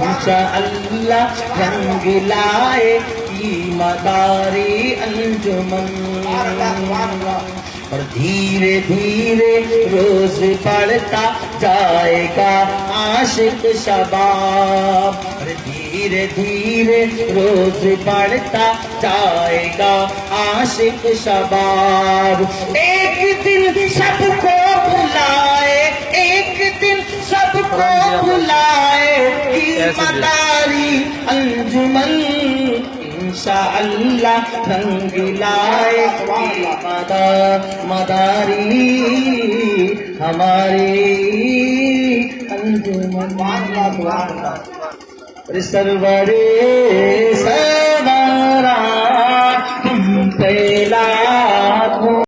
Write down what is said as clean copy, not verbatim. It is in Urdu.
انشاءاللہ رنگ لائے گی مداری انجمن، اور دھیرے دھیرے روز بڑھتا جائے گا عاشق شباب، اور دھیرے دھیرے روز بڑھتا جائے گا عاشق شباب۔ ایک دن سب کو بلائے، ایک دن سب کو بلائے گی مداری انجمن، انشاءاللہ رنگ لائے گی مداری ہماری انجمن۔ سرور